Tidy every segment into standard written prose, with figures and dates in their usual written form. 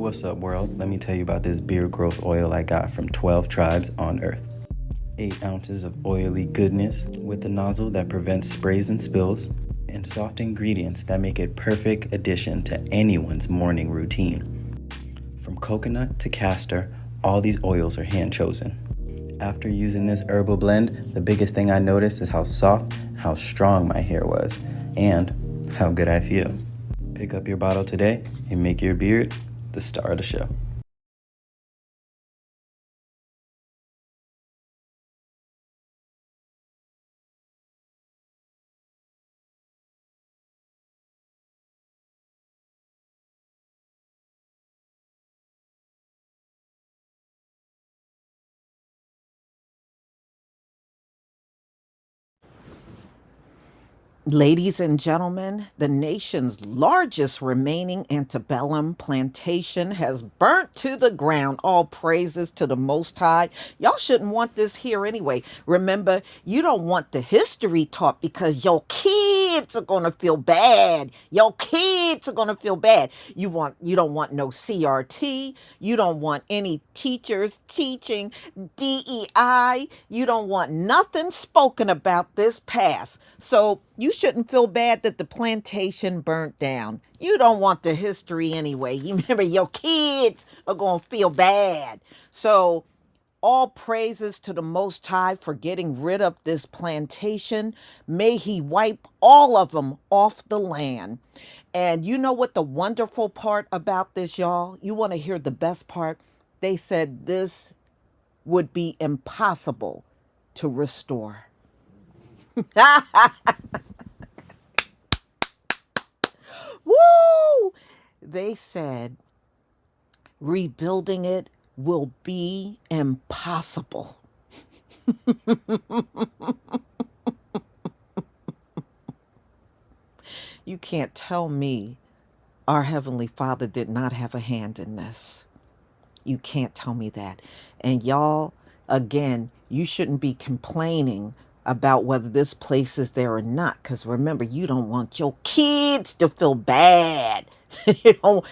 What's up, world? Let me tell you about this beard growth oil I got from 12 tribes on Earth. 8 ounces of oily goodness with a nozzle that prevents sprays and spills, and soft ingredients that make it perfect addition to anyone's morning routine. From coconut to castor, all these oils are hand chosen. After using this herbal blend, the biggest thing I noticed is how soft and how strong my hair was, and how good I feel. Pick up your bottle today and make your beard the star of the show. Ladies and gentlemen, the nation's largest remaining antebellum plantation has burnt to the ground. All praises to the Most High. Y'all shouldn't want this here anyway. Remember, you don't want the history taught because your kids are going to feel bad. Your kids are going to feel bad. You don't want no CRT. You don't want any teachers teaching DEI. You don't want nothing spoken about this past. So you shouldn't feel bad that the plantation burnt down. You don't want the history anyway. You remember your kids are going to feel bad. So all praises to the Most High for getting rid of this plantation. May he wipe all of them off the land. And you know what the wonderful part about this, y'all? You want to hear the best part? They said this would be impossible to restore. Woo! They said rebuilding it will be impossible. You can't tell me our Heavenly Father did not have a hand in this. You can't tell me that. And y'all, again, you shouldn't be complaining about whether this place is there or not. Because remember, you don't want your kids to feel bad. You don't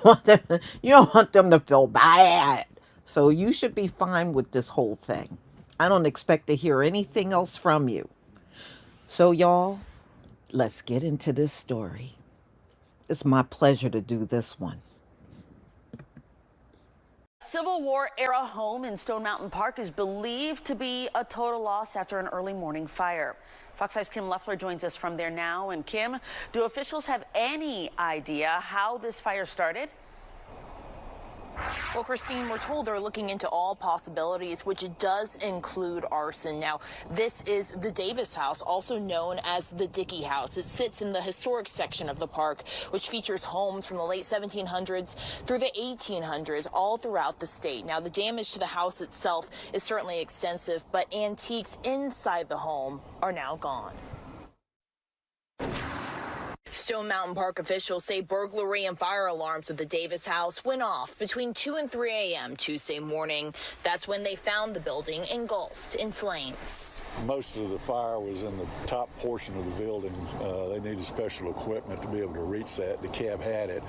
want them to feel bad. So you should be fine with this whole thing. I don't expect to hear anything else from you. So y'all, let's get into this story. It's my pleasure to do this one. Civil War era home in Stone Mountain Park is believed to be a total loss after an early morning fire. Fox 5's Kim Leffler joins us from there now. And Kim, do officials have any idea how this fire started? Well, Christine, we're told they're looking into all possibilities, which does include arson. Now, this is the Davis House, also known as the Dickey House. It sits in the historic section of the park, which features homes from the late 1700s through the 1800s, all throughout the state. Now, the damage to the house itself is certainly extensive, but antiques inside the home are now gone. Stone Mountain Park officials say burglary and fire alarms at the Davis house went off between 2 and 3 a.m. Tuesday morning. That's when they found the building engulfed in flames. Most of the fire was in the top portion of the building. They needed special equipment to be able to reach that. The cab had it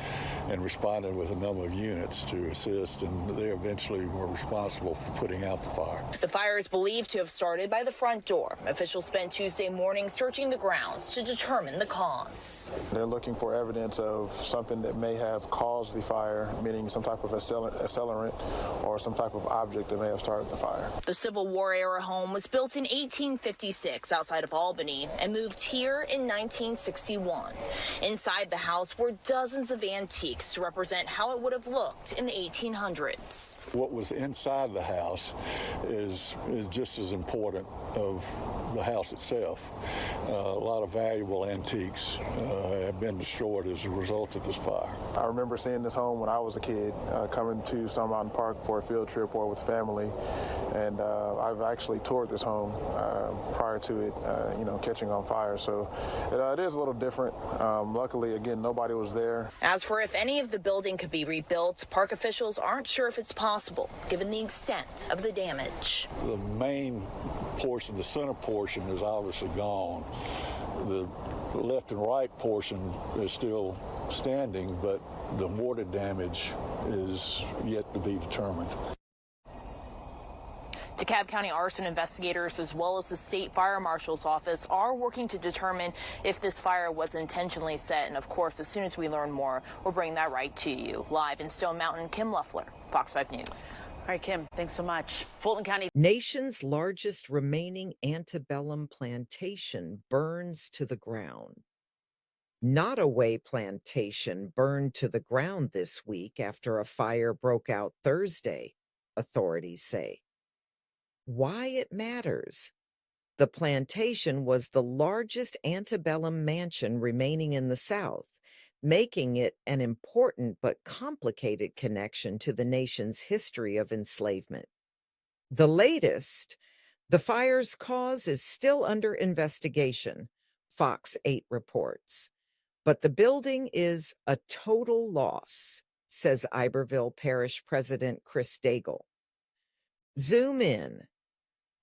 and responded with a number of units to assist, and they eventually were responsible for putting out the fire. The fire is believed to have started by the front door. Officials spent Tuesday morning searching the grounds to determine the cause. They're looking for evidence of something that may have caused the fire, meaning some type of accelerant or some type of object that may have started the fire. The Civil War era home was built in 1856 outside of Albany and moved here in 1961. Inside the house were dozens of antiques to represent how it would have looked in the 1800s. What was inside the house is just as important of the house itself. A lot of valuable antiques have been destroyed as a result of this fire. I remember seeing this home when I was a kid, coming to Stone Mountain Park for a field trip or with family, and I've actually toured this home prior to it, catching on fire. So it is a little different. Luckily, again, nobody was there. As for if any of the building could be rebuilt, park officials aren't sure if it's possible, given the extent of the damage. The main portion, the center portion, is obviously gone. The left and right portion is still standing, but The water damage is yet to be determined. DeKalb County arson investigators, as well as the state fire marshal's office, are working to determine if this fire was intentionally set. And of course, as soon as we learn more, we'll bring that right to you. Live in Stone Mountain, Kim Loeffler, Fox 5 News. All right, Kim, thanks so much. Fulton County. Nation's largest remaining antebellum plantation burns to the ground. Nottoway Plantation burned to the ground this week after a fire broke out Thursday, authorities say. Why it matters. The plantation was the largest antebellum mansion remaining in the South, making it an important but complicated connection to the nation's history of enslavement. The latest, the fire's cause is still under investigation, Fox 8 reports. But the building is a total loss, says Iberville Parish President Chris Daigle. Zoom in.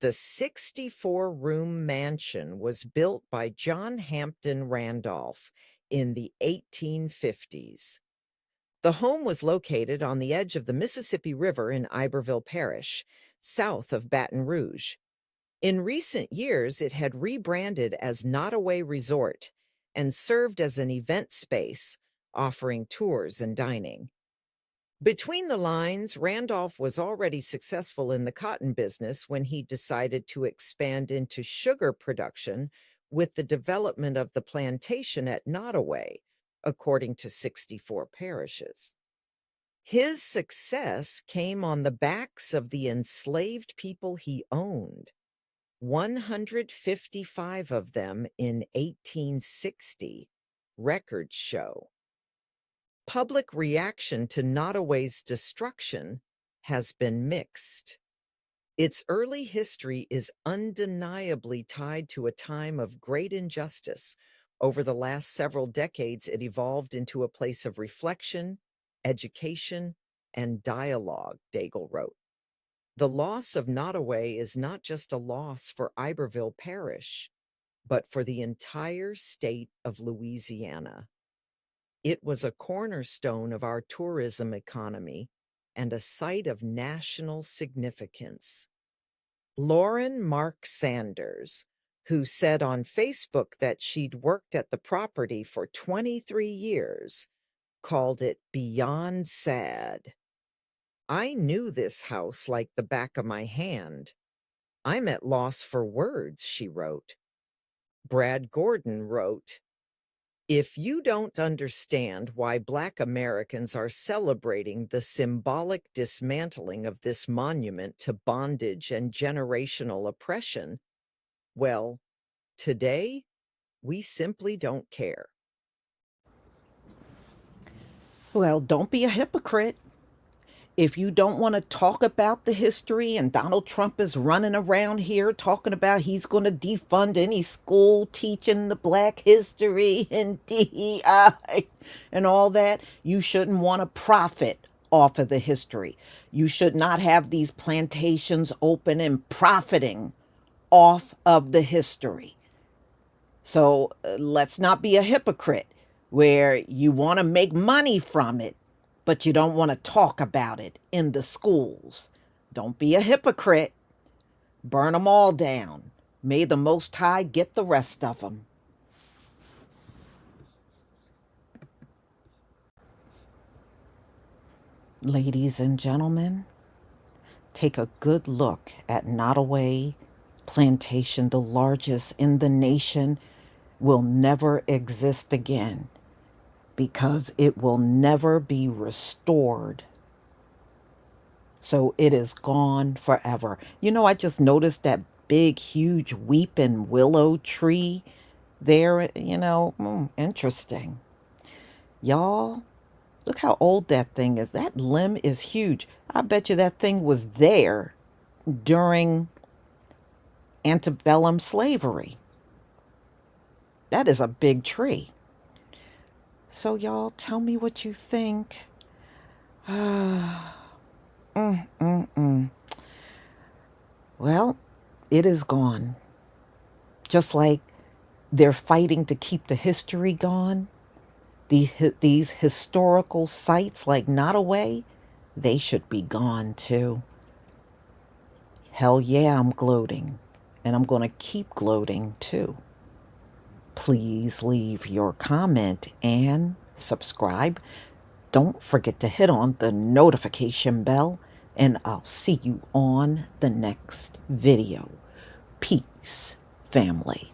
The 64-room mansion was built by John Hampton Randolph in the 1850s. The home was located on the edge of the Mississippi River in Iberville Parish, south of Baton Rouge. In recent years, it had rebranded as Nottoway Resort and served as an event space, offering tours and dining. Between the lines, Randolph was already successful in the cotton business when he decided to expand into sugar production with the development of the plantation at Nottoway, according to 64 parishes. His success came on the backs of the enslaved people he owned, 155 of them in 1860, records show. Public reaction to Nottoway's destruction has been mixed. Its early history is undeniably tied to a time of great injustice. Over the last several decades, it evolved into a place of reflection, education, and dialogue, Daigle wrote. The loss of Nottoway is not just a loss for Iberville Parish, but for the entire state of Louisiana. It was a cornerstone of our tourism economy and a site of national significance. Lauren Mark Sanders, who said on Facebook that she'd worked at the property for 23 years, called it beyond sad. I knew this house like the back of my hand. I'm at loss for words, she wrote. Brad Gordon wrote, if you don't understand why Black Americans are celebrating the symbolic dismantling of this monument to bondage and generational oppression, well, today, we simply don't care. Well, don't be a hypocrite. If you don't want to talk about the history and Donald Trump is running around here talking about he's going to defund any school teaching the Black history and DEI and all that, you shouldn't want to profit off of the history. You should not have these plantations open and profiting off of the history. So let's not be a hypocrite where you want to make money from it, but you don't want to talk about it in the schools. Don't be a hypocrite. Burn them all down. May the Most High get the rest of them. Ladies and gentlemen, take a good look at Nottoway Plantation, the largest in the nation, will never exist again because it will never be restored. So it is gone forever. You know, I just noticed that big, huge weeping willow tree there, interesting. Y'all, look how old that thing is. That limb is huge. I bet you that thing was there during antebellum slavery. That is a big tree. So y'all, tell me what you think. Well, it is gone. Just like they're fighting to keep the history gone, These historical sites like Nottoway, they should be gone too. Hell yeah, I'm gloating. And I'm going to keep gloating too. Please leave your comment and subscribe. Don't forget to hit on the notification bell, and I'll see you on the next video. Peace, family.